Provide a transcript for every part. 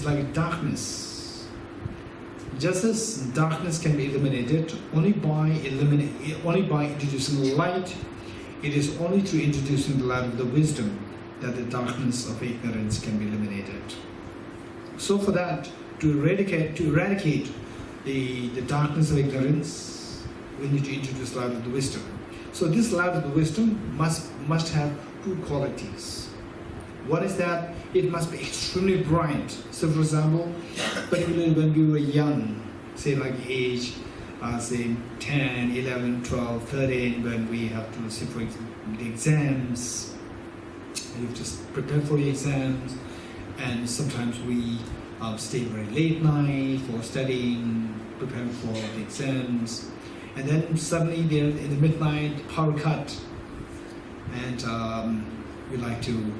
is like darkness. Just as darkness can be eliminated only by introducing light, it is only through introducing the light of the wisdom that the darkness of ignorance can be eliminated. So for that, to eradicate the darkness of ignorance, we need to introduce light of the wisdom. So this light of the wisdom must have two qualities. One is that it must be extremely bright. So for example, particularly when we were young, say like age, say 10, 11, 12, 13, when we have to sit for the exams, you have to prepare for the exams, and sometimes we stay very late night for studying, preparing for the exams, and then suddenly there in the midnight power cut, and we like to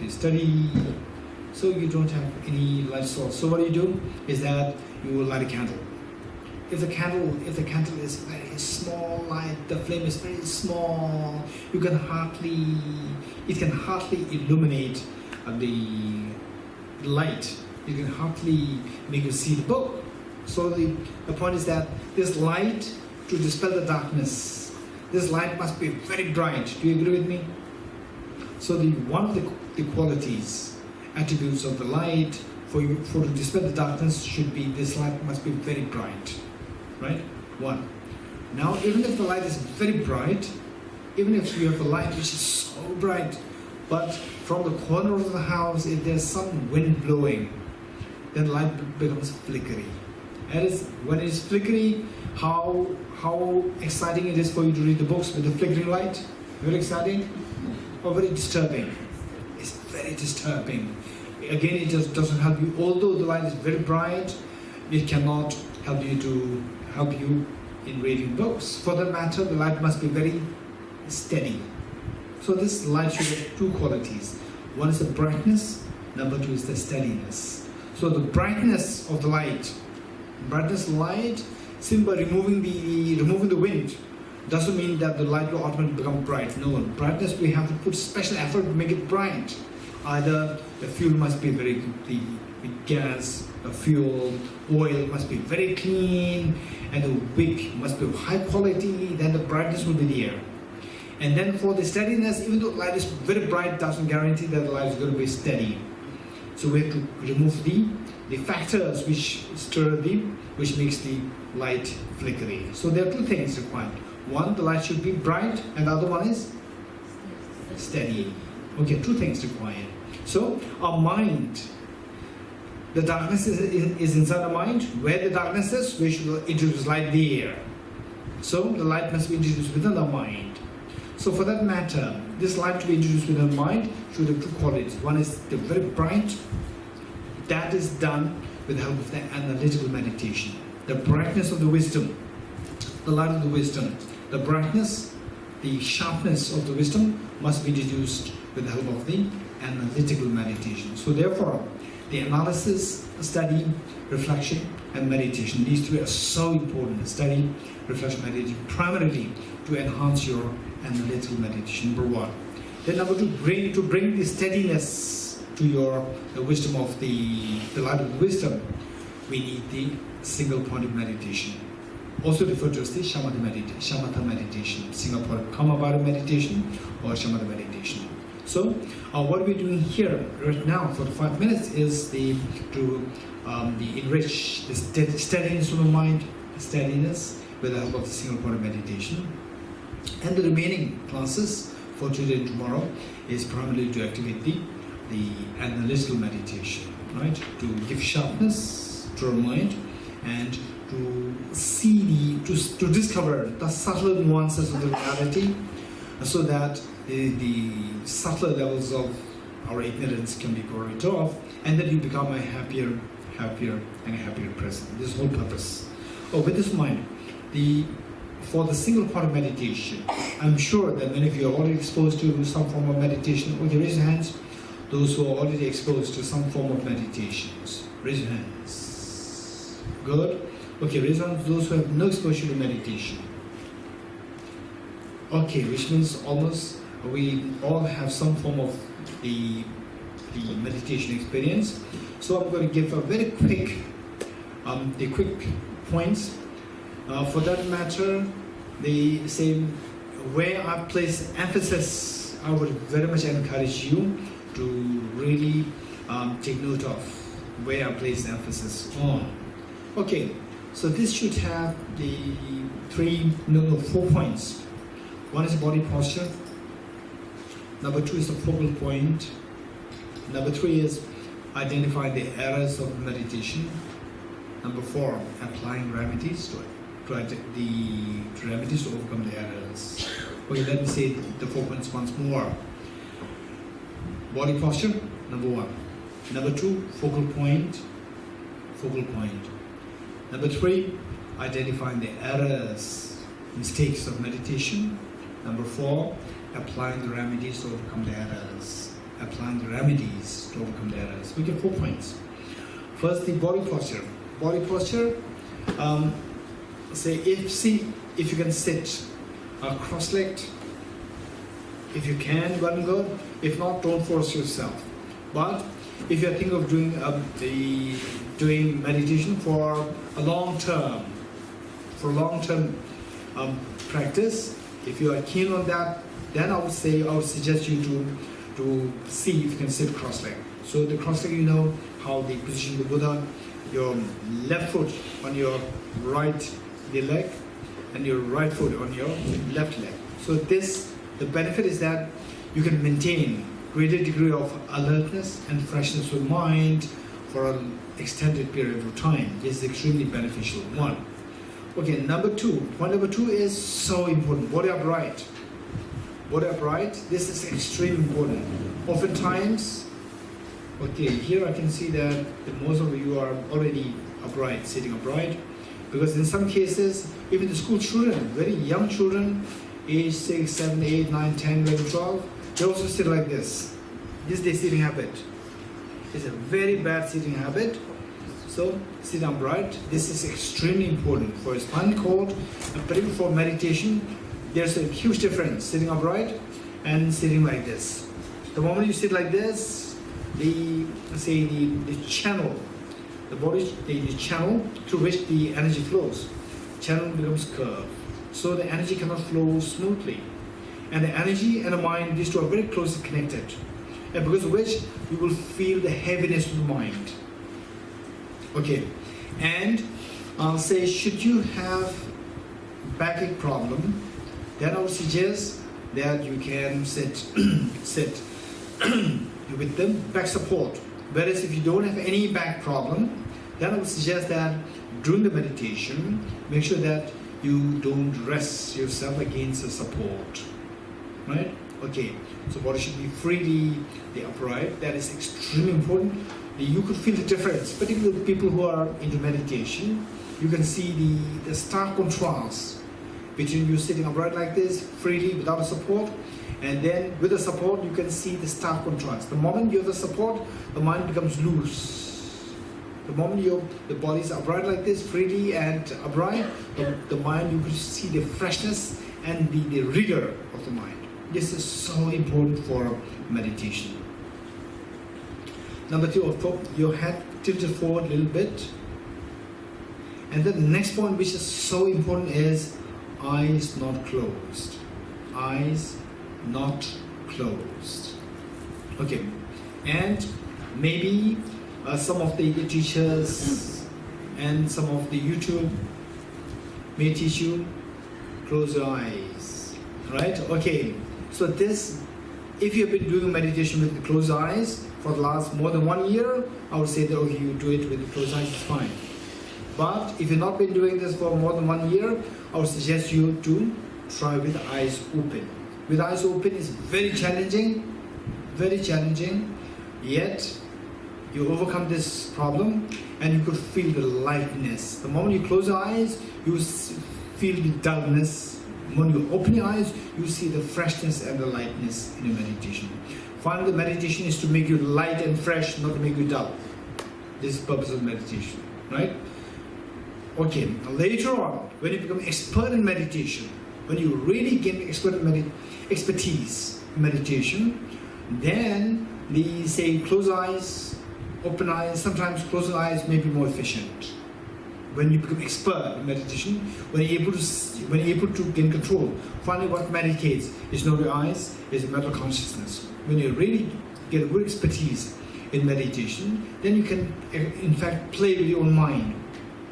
study, so you don't have any light source. So what you do is that you will light a candle. If the candle is very small light, the flame is very small, it can hardly illuminate the light. You can hardly make you see the book. So the point is that this light, to dispel the darkness, this light must be very bright. Do you agree with me? So one of the qualities, attributes of the light for to dispel the darkness should be this light must be very bright, right? One. Now, even if the light is very bright, even if you have a light which is so bright, but from the corner of the house, if there's some wind blowing, then light becomes flickery. That is, when it is flickery, how exciting it is for you to read the books with the flickering light? Very exciting or very disturbing? It's very disturbing. Again, it just doesn't help you. Although the light is very bright, it cannot help you in reading books. For that matter, the light must be very steady. So this light should have two qualities. One is the brightness, number two is the steadiness. So the brightness of the light, simply by removing the wind, doesn't mean that the light will automatically become bright. No, brightness, we have to put special effort to make it bright. Either the fuel must be very good, the gas, the fuel, oil must be very clean, and the wick must be of high quality, then the brightness will be there. And then for the steadiness, even though light is very bright, doesn't guarantee that the light is going to be steady. So we have to remove the factors which which makes the light flickery. So there are two things required. One, the light should be bright, and the other one is steady. Okay, two things required. So our mind, the darkness is inside the mind. Where the darkness is, we should introduce light there. So the light must be introduced within the mind. So for that matter, this light to be introduced within the mind should have two qualities. One is the very bright. That is done with the help of the analytical meditation. The brightness of the wisdom, the light of the wisdom, the brightness, the sharpness of the wisdom must be introduced with the help of the analytical meditation. So therefore, the analysis, study, reflection, and meditation, these three are so important. Study, reflection, meditation, primarily to enhance your analytical meditation, number one. Then number two, to bring the steadiness to the wisdom of the light of the wisdom, we need the single point of meditation, also referred to as the shamatha meditation, single point of kamabhara meditation or shamatha meditation. So what we're doing here right now for the 5 minutes is to enrich the steadiness of the mind, steadiness with the help of the single point of meditation. And the remaining classes for today and tomorrow is primarily to activate the analytical meditation, right? To give sharpness to our mind and to see to discover the subtle nuances of the reality, so that the subtler levels of our ignorance can be got rid of, and then you become a happier and a happier person. This is the whole purpose. With this in mind, for the single point of meditation, I'm sure that many of you are already exposed to some form of meditation. Okay, raise your hands. Those who are already exposed to some form of meditations, raise your hands. Good. Okay, raise your hands those who have no exposure to meditation. Okay, which means almost we all have some form of the the meditation experience. So I'm going to give a very quick, the quick points. For that matter, the same where I place emphasis, I would very much encourage you to really take note of where I place emphasis on. Okay, so this should have the 4 points. One is body posture. Number 2 is the focal point. Number 3 is identifying the errors of meditation. Number 4, applying remedies to overcome the errors. Okay, let me say the 4 points once more. Body posture, number 1. Number 2, focal point. Number 3, identifying the errors, mistakes of meditation. Number 4, applying the remedies to overcome the errors. We get 4 points. First, the body posture. Body posture, if you can sit cross-legged, if you can, well and good. If not, don't force yourself. But if you're thinking of doing meditation for a long term practice, if you are keen on that, then I would suggest you to see if you can sit cross-legged. So the cross-legged, you know how the position of the Buddha, your left foot on your right leg and your right foot on your left leg. So the benefit is that you can maintain greater degree of alertness and freshness of mind for an extended period of time. This is extremely beneficial. 1. Okay, number 2. Point number 2 is so important. Body upright. This is extremely important. Oftentimes, okay, here I can see that most of you are already upright, sitting upright, because in some cases, even the school children, very young children, age 6, 7, 8, 9, 10, 11, 12, they also sit like this. This is their sitting habit. It's a very bad sitting habit. So sit upright. This is extremely important for a spinal cord, and particularly for meditation. There's a huge difference sitting upright and sitting like this. The moment you sit like this, the channel, the channel through which the energy flows, channel becomes curved. So the energy cannot flow smoothly. And the energy and the mind, these two are very closely connected. And because of which, you will feel the heaviness of the mind. Okay, and I'll say, should you have backache problem, then I would suggest that you can sit with the back support. Whereas if you don't have any back problem, then I would suggest that during the meditation, make sure that you don't rest yourself against the support. Right? Okay, so body should be freely upright. That is extremely important. You could feel the difference, particularly with people who are into meditation. You can see the stark contrast between you sitting upright like this, freely, without a support, and then with the support, you can see the stark contrast. The moment you have the support, the mind becomes loose. The moment the body is upright like this, freely and upright, the mind, you can see the freshness and the rigor of the mind. This is so important for meditation. Number 2, your head tilted forward a little bit. And then the next point, which is so important, is eyes not closed. Eyes not closed. Okay, and maybe some of the teachers and some of the YouTube may teach you close your eyes, right? Okay, so this, if you've been doing meditation with the closed eyes for the last more than 1 year, I would say that okay, you do it with the closed eyes, it's fine. But if you've not been doing this for more than 1 year, I would suggest you to try with the eyes open. With eyes open is very challenging, yet you overcome this problem and you could feel the lightness. The moment you close your eyes, you feel the dullness. When you open your eyes, you see the freshness and the lightness in your meditation. Finally, the meditation is to make you light and fresh, not to make you dull. This is the purpose of meditation, right? Okay, later on, when you become expert in meditation, when you really gain expertise in meditation, then the say close eyes, open eyes, sometimes closed eyes may be more efficient. When you become expert in meditation, when you're able to gain control, finally what meditates is not your eyes, is mental consciousness. When you really get a good expertise in meditation, then you can in fact play with your own mind.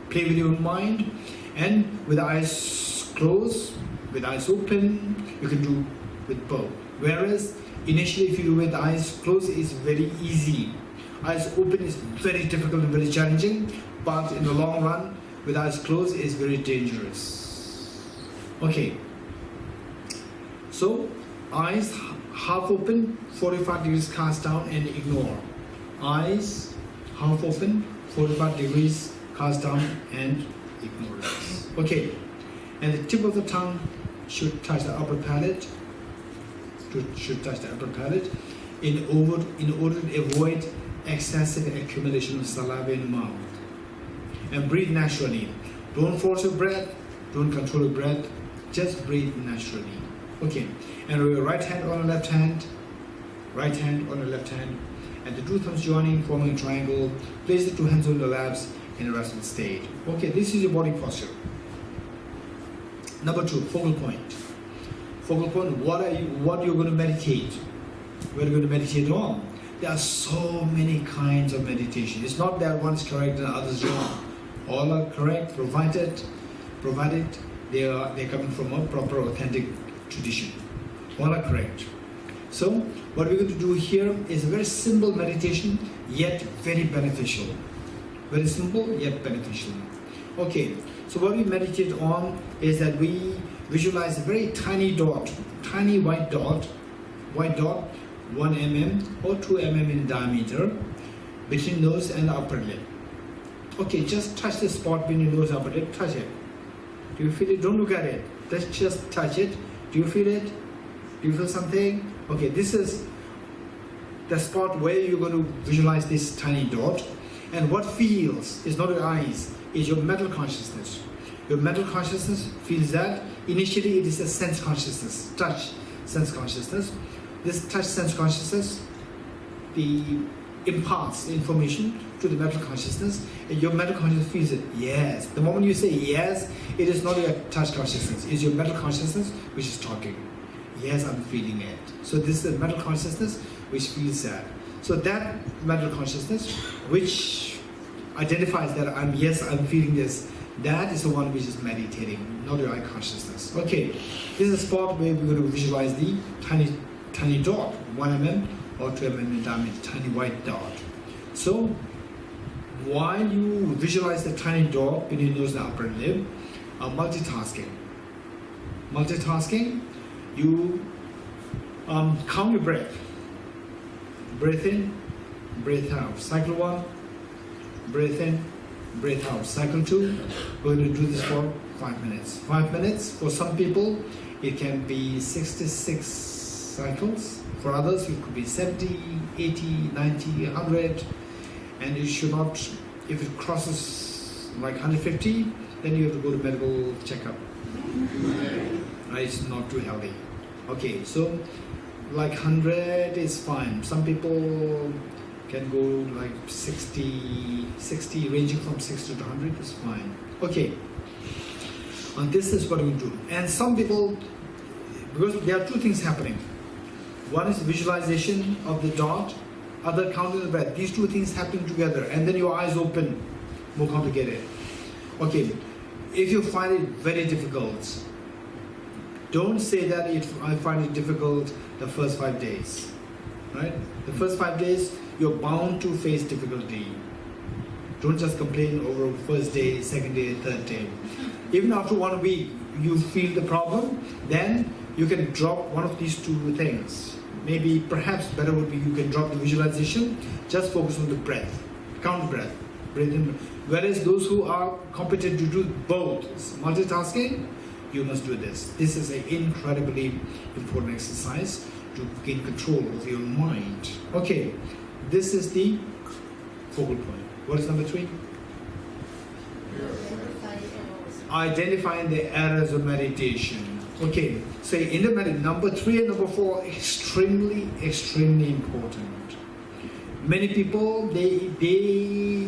Play with your own mind, and with eyes closed, with eyes open, you can do with both. Whereas initially if you do with eyes closed, it's very easy. Eyes open is very difficult and very challenging, but in the long run, with eyes closed, is very dangerous. Okay. So, eyes half open, 45 degrees cast down and ignore. Eyes half open, 45 degrees cast down and ignore it. Okay. And the tip of the tongue should touch the upper palate. Should touch the upper palate in order to avoid excessive accumulation of saliva in the mouth. And breathe naturally. Don't force your breath, don't control your breath, just breathe naturally. Okay, and with your right hand on the left hand, right hand on the left hand, and the two thumbs joining, forming a triangle, place the two hands on the laps in a resting state. Okay, this is your body posture. Number 2, focal point. Focal point, what you're going to meditate. What you're going to meditate on. There are so many kinds of meditation. It's not that one's correct and the other's wrong. All are correct, provided they're coming from a proper, authentic tradition. All are correct. So, what we're going to do here is a very simple meditation, yet very beneficial. Very simple, yet beneficial. Okay, so what we meditate on is that we visualize a very tiny dot, tiny white dot, 1 mm or 2 mm in diameter between nose and the upper lip. Okay, just touch the spot between your nose and upper lip, touch it. Do you feel it? Don't look at it. Just touch it. Do you feel it? Do you feel something? Okay, this is the spot where you're going to visualize this tiny dot. And what feels is not your eyes, is your mental consciousness. Your mental consciousness feels that. Initially it is a sense consciousness, touch sense consciousness. This touch sense consciousness imparts the information to the mental consciousness, and your mental consciousness feels it. Yes. The moment you say yes, it is not your touch consciousness, it's your mental consciousness which is talking. Yes, I'm feeling it. So this is the mental consciousness which feels that. So that mental consciousness which identifies that I'm feeling this, that is the one which is meditating, not your eye consciousness. Okay, this is a spot where we're going to visualize the tiny dot, 1 mm or 2 mm in diameter, tiny white dot. So, while you visualize the tiny dot between your nose and upper lip, multitasking. You count your breath. Breath in, breath out. Cycle 1, breath in, breath out. Cycle 2, we're going to do this for 5 minutes. 5 minutes, for some people, it can be 66 cycles. For others, it could be 70, 80, 90, 100. And you should not, if it crosses like 150, then you have to go to medical checkup. It's not too healthy. Okay, so like 100 is fine. Some people can go like 60, ranging from 60 to 100 is fine. Okay, and this is what we do. And some people, because there are two things happening. One is visualization of the dot, other counting the breath. These two things happen together, and then your eyes open. More complicated. Okay, if you find it very difficult, don't say that I find it difficult the first 5 days. Right? The first 5 days, you're bound to face difficulty. Don't just complain over first day, second day, third day. Even after 1 week, you feel the problem, then you can drop one of these two things. Maybe, perhaps better would be you can drop the visualization, just focus on the breath. Count the breath. Breathe in. Whereas those who are competent to do both, multitasking, you must do this. This is an incredibly important exercise to gain control of your mind. Okay, this is the focal point. What is number 3? Identifying the errors of meditation. Okay, so in the number 3 and number 4, extremely important. Many people, they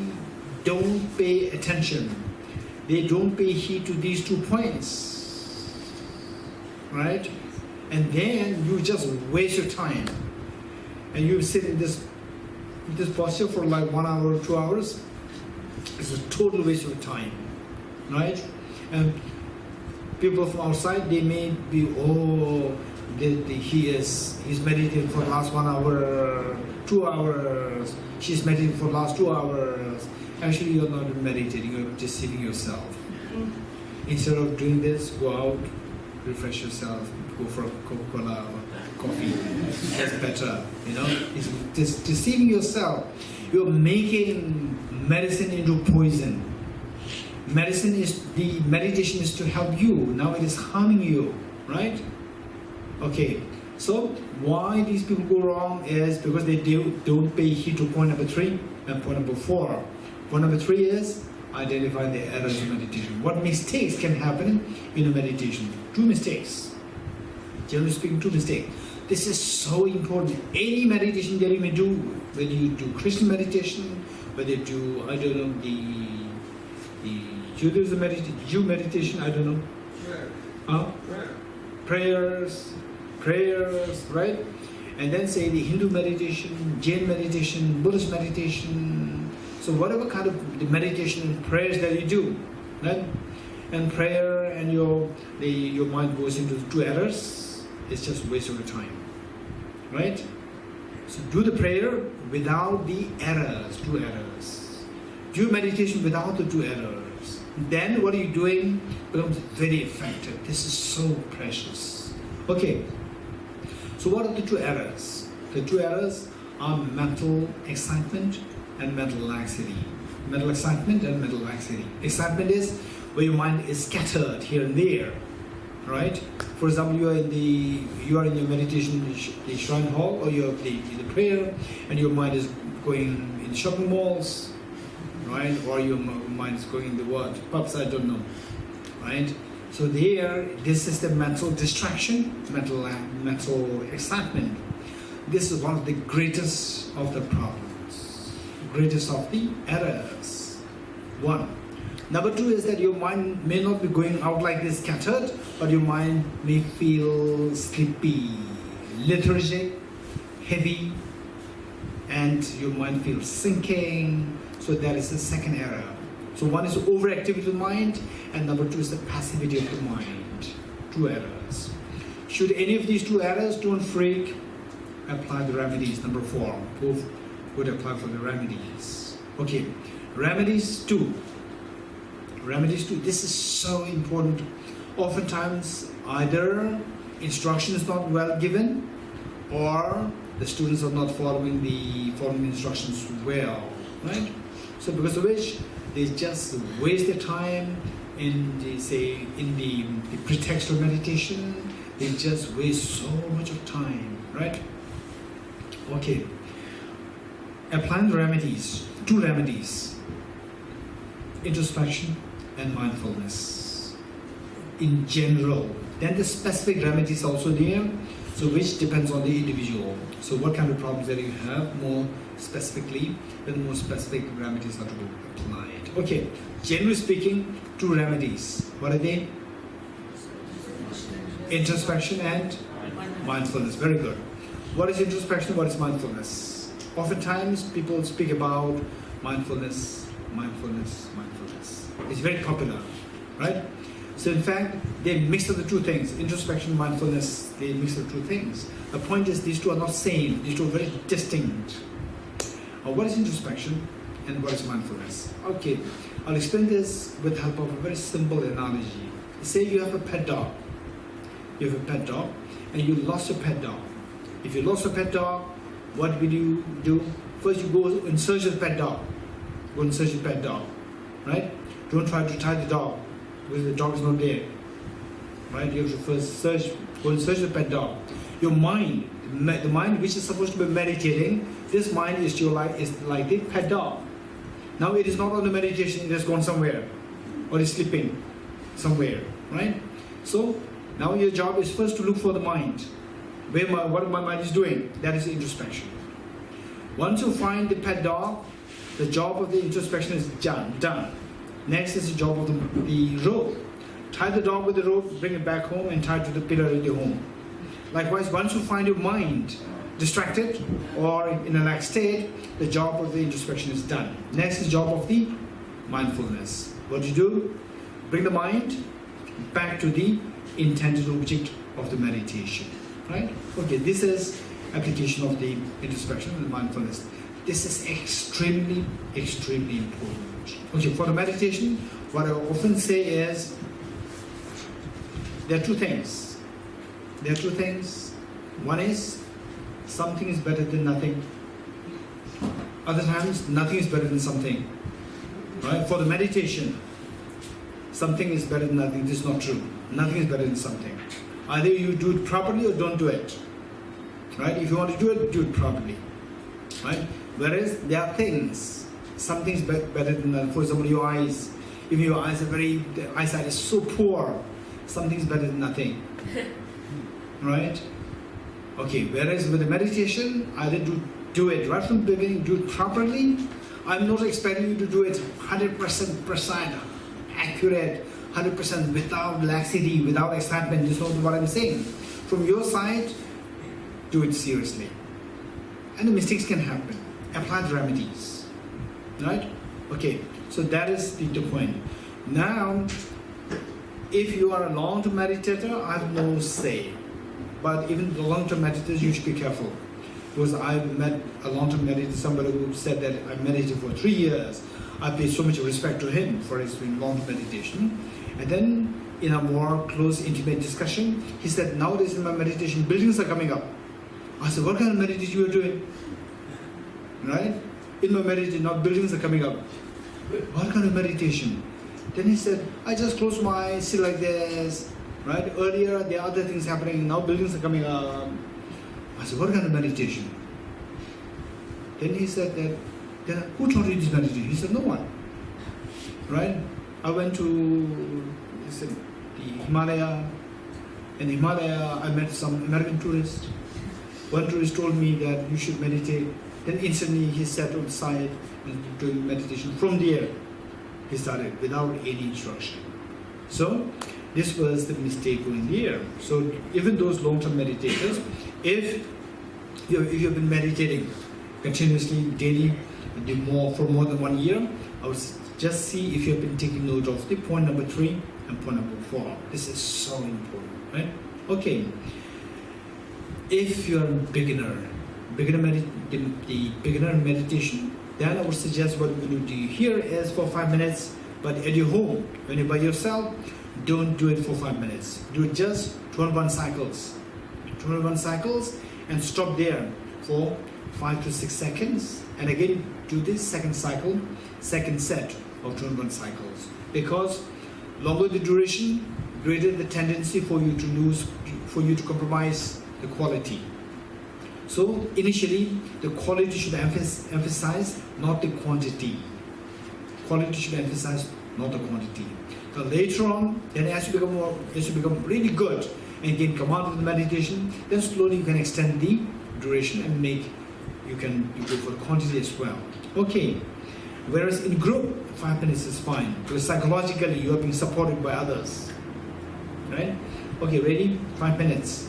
don't pay attention. They don't pay heed to these 2 points, right? And then you just waste your time. And you sit in this posture for like 1 hour or 2 hours. It's a total waste of time, right? And people from outside, they may be, he's meditating for the last 1 hour, 2 hours. She's meditating for the last 2 hours. Actually, you're not meditating, you're just sitting yourself. Instead of doing this, go out, refresh yourself, go for a Coca-Cola or coffee. That's better, It's just deceiving yourself. You're making medicine into poison. Meditation is to help you. Now it is harming you, right? Okay, so why these people go wrong is because they don't pay heed to point number 3 and point number 4. Point number 3 is identify the errors of meditation. What mistakes can happen in a meditation? 2 mistakes. Generally speaking, 2 mistakes. This is so important. Any meditation that you may do, whether you do Krishna meditation, whether you do, the Judaism meditation, Jew meditation, I don't know. Prayers, right? And then say the Hindu meditation, Jain meditation, Buddhist meditation. So whatever kind of the meditation and prayers that you do, right? And prayer and your mind goes into 2 errors, it's just waste of your time, right? So do the prayer without the errors, 2 errors. Do meditation without the 2 errors. Then what are you doing becomes very effective. This is so precious. Okay, so what are the 2 errors? The 2 errors are mental excitement and mental laxity. Mental excitement and mental laxity. Excitement is where your mind is scattered here and there, right? For example, you are in your meditation the shrine hall, or you're in the prayer, and your mind is going in shopping malls, right? Or your mind is going in the what? Pubs, I don't know, right? So this is the mental distraction, mental excitement. This is one of the greatest of the problems, greatest of the errors. 1. Number 2 is that your mind may not be going out like this scattered, but your mind may feel sleepy, lethargic, heavy, and your mind feels sinking. So that is the second error. So 1 is overactivity of the mind, and number 2 is the passivity of the mind. 2 errors. Should any of these 2 errors, don't freak, apply the remedies. Number 4, both would apply for the remedies. Okay, remedies 2. Remedies 2, this is so important. Oftentimes, either instruction is not well given, or the students are not following the instructions well, right? So because of which, they just waste their time in the pretext of meditation. They just waste so much of time, right? Okay. Applying the remedies, 2 remedies: introspection and mindfulness in general. Then the specific remedies also there, so which depends on the individual. So what kind of problems that you have, more specifically, then more specific remedies are to be applied. Okay, generally speaking, 2 remedies. What are they? Introspection and mindfulness. Very good. What is introspection? What is mindfulness? Oftentimes people speak about mindfulness. It's very popular, right? So in fact, they mix up the 2 things. Introspection, mindfulness, they mix the 2 things. The point is, these 2 are not same. These 2 are very distinct. What is introspection and what is mindfulness? Okay, I'll explain this with the help of a very simple analogy. Say you have a pet dog. You have a pet dog and you lost your pet dog. If you lost your pet dog, what will you do? First you go in search of the pet dog. Go and search the pet dog, right? Don't try to tie the dog because the dog is not there, right? You have to first go and search the pet dog. Your mind, the mind which is supposed to be meditating, this mind is like the pet dog. Now it is not on the meditation, it has gone somewhere, or is sleeping somewhere, right? So now your job is first to look for the mind. What my mind is doing, that is introspection. Once you find the pet dog, the job of the introspection is done. Next is the job of the rope. Tie the dog with the rope, bring it back home, and tie it to the pillar at your home. Likewise, once you find your mind distracted or in a lax state, the job of the introspection is done. Next is the job of the mindfulness. What do you do? Bring the mind back to the intended object of the meditation. Right? Okay, this is application of the introspection and mindfulness. This is extremely, extremely important. Okay, for the meditation, what I often say is, there are two things. One is, something is better than nothing. Other times, nothing is better than something. Right? For the meditation, something is better than nothing. This is not true. Nothing is better than something. Either you do it properly or don't do it. Right? If you want to do it properly. Right? Whereas there are things, something is better than that. For example, your eyes. If your eyes are the eyesight is so poor, something is better than nothing. Right? Okay, whereas with the meditation, either do it right from the beginning, do it properly. I'm not expecting you to do it 100% precise, accurate, 100% without laxity, without excitement. This is not what I'm saying. From your side, do it seriously. And the mistakes can happen. Apply the remedies. Right? Okay, so that is the point. Now, if you are a long-term meditator, I have no say. But even the long-term meditators, you should be careful. Because I met a long-term meditator, somebody who said that I meditated for 3 years. I paid so much respect to him for his long-term meditation. And then, in a more close, intimate discussion, he said, nowadays in my meditation, buildings are coming up. I said, what kind of meditation you are doing? Right? In my meditation, now buildings are coming up. What kind of meditation? Then he said, I just close my eyes, sit like this. Right? Earlier, there are other things happening. Now buildings are coming up. I said, what kind of meditation? Then he said that, who taught you this meditation? He said, no one. Right? I went to the Himalaya. In Himalaya, I met some American tourists. One tourist told me that you should meditate. Then instantly he sat on the side and doing meditation. From there, he started without any instruction. So, this was the mistake going there. So, even those long-term meditators, if you've been meditating continuously, daily, for more than 1 year, I would just see if you've been taking note of the point number 3 and point number 4. This is so important, right? Okay. If you're a beginner meditation, then I would suggest what you do here is for 5 minutes, but at your home, when you're by yourself, don't do it for 5 minutes. Do it just 21 cycles. 21 cycles and stop there for 5 to 6 seconds. And again, do this second cycle, second set of 21 cycles. Because longer the duration, greater the tendency for you to compromise the quality. So initially, the quality should emphasize, not the quantity. Quality should emphasize, not the quantity. So later on, then as you become really good and gain command of the meditation, then slowly you can extend the duration and you go for the quantity as well. Okay. Whereas in group, 5 minutes is fine because psychologically you are being supported by others. Right? Okay, ready? 5 minutes.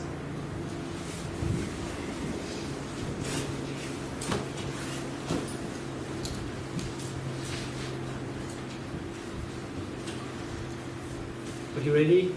Okay, ready?